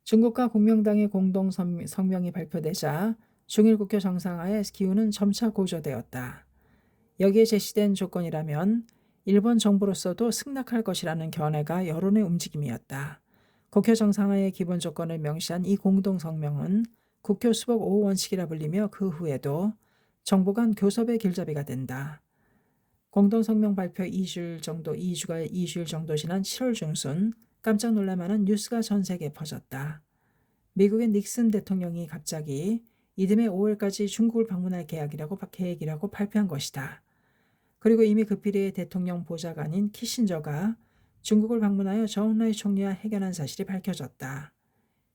중국과 공명당의 공동 성명이 발표되자 중일 국교 정상화의 기운은 점차 고조되었다. 여기에 제시된 조건이라면 일본 정부로서도 승낙할 것이라는 견해가 여론의 움직임이었다. 국교 정상화의 기본 조건을 명시한 이 공동 성명은 국교 수복 5원칙이라 불리며 그 후에도 정부 간 교섭의 길잡이가 된다. 공동 성명 발표 2주일 정도 지난 7월 중순 깜짝 놀랄 만한 뉴스가 전 세계에 퍼졌다. 미국의 닉슨 대통령이 갑자기 이듬해 5월까지 중국을 방문할 계획이라고 발표한 것이다. 그리고 이미 그 비례의 대통령 보좌관인 키신저가 중국을 방문하여 저은라이 총리와 회견한 사실이 밝혀졌다.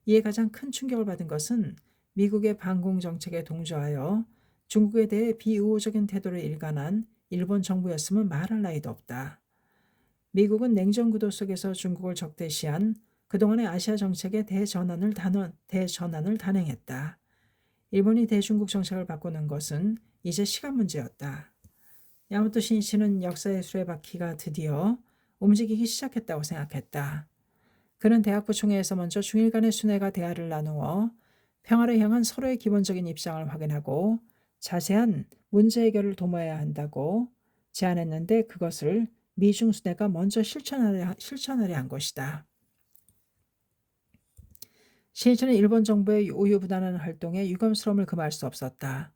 이에 가장 큰 충격을 받은 것은 미국의 반공 정책에 동조하여 중국에 대해 비우호적인 태도를 일관한 일본 정부였음은 말할 나위도 없다. 미국은 냉전 구도 속에서 중국을 적대시한 그동안의 아시아 정책의 대전환을 단행했다. 일본이 대중국 정책을 바꾸는 것은 이제 시간 문제였다. 야마토 신이치는 역사의 수레바퀴가 드디어 움직이기 시작했다고 생각했다. 그는 대학부 총회에서 먼저 중일 간의 순회가 대화를 나누어 평화를 향한 서로의 기본적인 입장을 확인하고 자세한 문제 해결을 도모해야 한다고 제안했는데 그것을 미중 순회가 먼저 실천하려 한 것이다. 신이치는 일본 정부의 우유부단한 활동에 유감스러움을 금할 수 없었다.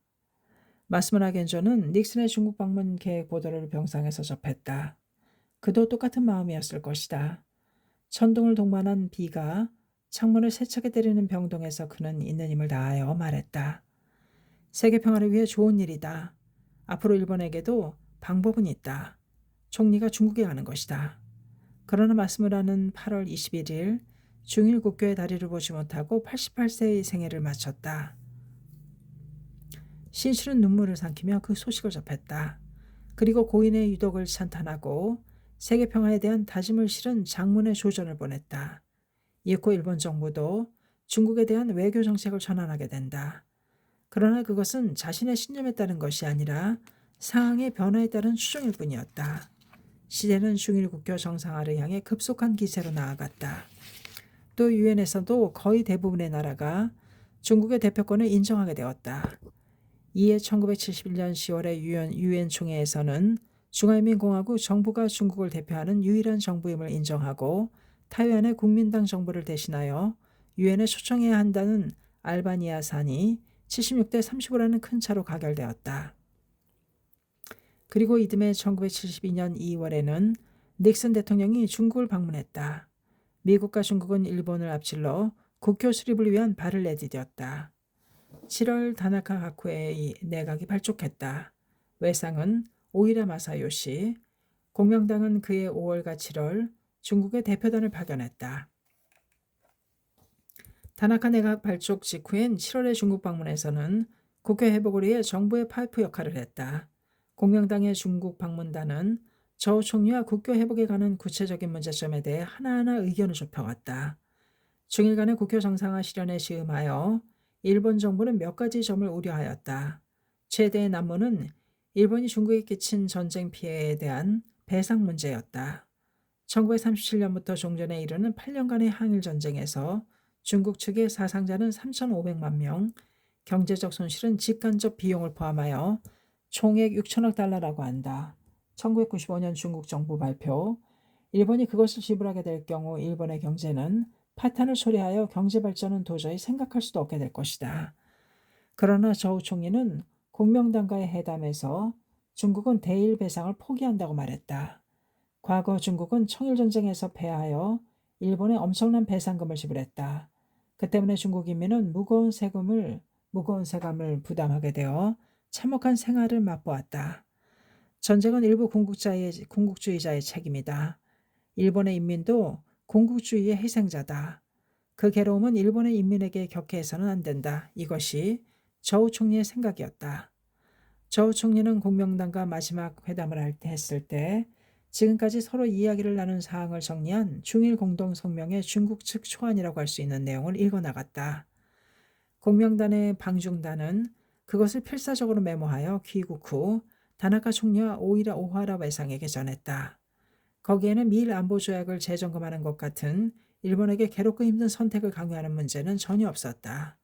마스무라 겐조는 닉슨의 중국 방문 계획 보도를 병상에서 접했다. 그도 똑같은 마음이었을 것이다. 천둥을 동반한 비가 창문을 세차게 때리는 병동에서 그는 있는 힘을 다하여 말했다. 세계 평화를 위해 좋은 일이다. 앞으로 일본에게도 방법은 있다. 총리가 중국에 가는 것이다. 그러나 마스무라는 8월 21일 중일 국교의 다리를 보지 못하고 88세의 생애를 마쳤다. 신실은 눈물을 삼키며 그 소식을 접했다. 그리고 고인의 유독을 찬탄하고 세계 평화에 대한 다짐을 실은 장문의 조전을 보냈다. 이윽고 일본 정부도 중국에 대한 외교 정책을 전환하게 된다. 그러나 그것은 자신의 신념에 따른 것이 아니라 상황의 변화에 따른 추정일 뿐이었다. 시대는 중일 국교 정상화를 향해 급속한 기세로 나아갔다. 또 유엔에서도 거의 대부분의 나라가 중국의 대표권을 인정하게 되었다. 이에 1971년 10월의 유엔 총회에서는 중화인민공화국 정부가 중국을 대표하는 유일한 정부임을 인정하고 타이완의 국민당 정부를 대신하여 유엔에 초청해야 한다는 알바니아 사안이 76대 35라는 큰 차로 가결되었다. 그리고 이듬해 1972년 2월에는 닉슨 대통령이 중국을 방문했다. 미국과 중국은 일본을 앞질러 국교 수립을 위한 발을 내디뎠다. 7월 다나카 가쿠의 내각이 발족했다. 외상은 오이라 마사요시, 공명당은 그해 5월과 7월 중국의 대표단을 파견했다. 다나카 내각 발족 직후인 7월의 중국 방문에서는 국회 회복을 위해 정부의 파이프 역할을 했다. 공명당의 중국 방문단은 저 총리와 국교 회복에 관한 구체적인 문제점에 대해 하나하나 의견을 좁혀왔다. 중일 간의 국교 정상화 실현에 시음하여 일본 정부는 몇 가지 점을 우려하였다. 최대의 난문은 일본이 중국에 끼친 전쟁 피해에 대한 배상 문제였다. 1937년부터 종전에 이르는 8년간의 항일 전쟁에서 중국 측의 사상자는 3,500만 명, 경제적 손실은 직간접 비용을 포함하여 총액 6천억 달러라고 한다. 1995년 중국 정부 발표, 일본이 그것을 지불하게 될 경우 일본의 경제는 파탄을 초래하여 경제 발전은 도저히 생각할 수도 없게 될 것이다. 그러나 저우 총리는 공명당과의 회담에서 중국은 대일 배상을 포기한다고 말했다. 과거 중국은 청일전쟁에서 패하여 일본에 엄청난 배상금을 지불했다. 그 때문에 중국 인민은 무거운 세금을 부담하게 되어 참혹한 생활을 맛보았다. 전쟁은 일부 군국주의자의 책임이다. 일본의 인민도 군국주의의 희생자다. 그 괴로움은 일본의 인민에게 겪게 해서는 안 된다. 이것이 저우 총리의 생각이었다. 저우 총리는 공명당과 마지막 회담을 했을 때 지금까지 서로 이야기를 나눈 사항을 정리한 중일 공동성명의 중국 측 초안이라고 할 수 있는 내용을 읽어나갔다. 공명단의 방중단은 그것을 필사적으로 메모하여 귀국 후 다나카 총리와 오하라 외상에게 전했다. 거기에는 미일 안보 조약을 재점검하는 것 같은 일본에게 괴롭고 힘든 선택을 강요하는 문제는 전혀 없었다.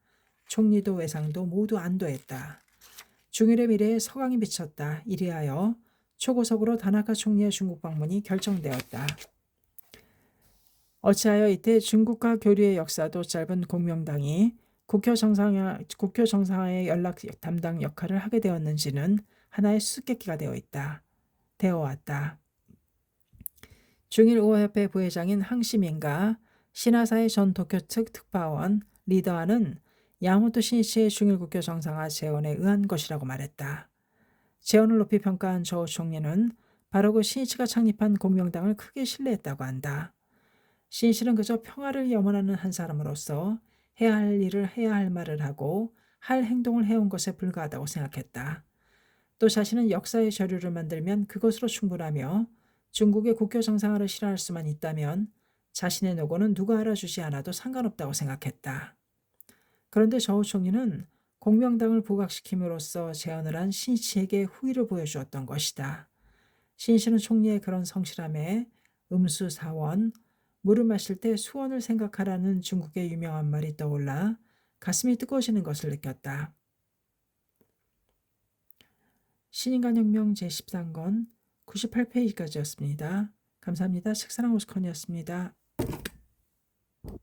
총리도 외상도 모두 안도했다. 중일의 미래에 서강이 비쳤다. 이리하여 초고속으로 다나카 총리의 중국 방문이 결정되었다. 어찌하여 이때 중국과 교류의 역사도 짧은 공명당이 국교 정상화의 연락 담당 역할을 하게 되었는지는 하나의 수수께끼가 되어왔다. 중일 우호협회 부회장인 항시민과 신화사의 전 도쿄 측 특파원 리더와는 야마모토 신이치의 중일 국교 정상화 재원에 의한 것이라고 말했다. 재원을 높이 평가한 조 총리는 바로 그 신이치가 창립한 공명당을 크게 신뢰했다고 한다. 신이치는 그저 평화를 염원하는 한 사람으로서 해야 할 일을 해야 할 말을 하고 할 행동을 해온 것에 불과하다고 생각했다. 또 자신은 역사의 저류를 만들면 그것으로 충분하며 중국의 국교 정상화를 실현할 수만 있다면 자신의 노고는 누가 알아주지 않아도 상관없다고 생각했다. 그런데 저우 총리는 공명당을 부각시킴으로써 제안을 한 신이치에게 후위를 보여주었던 것이다. 신이치는 총리의 그런 성실함에 음수사원, 물을 마실 때 수원을 생각하라는 중국의 유명한 말이 떠올라 가슴이 뜨거워지는 것을 느꼈다. 신인간혁명 제13권 98페이지까지였습니다. 감사합니다. 책사랑 오스컨이었습니다.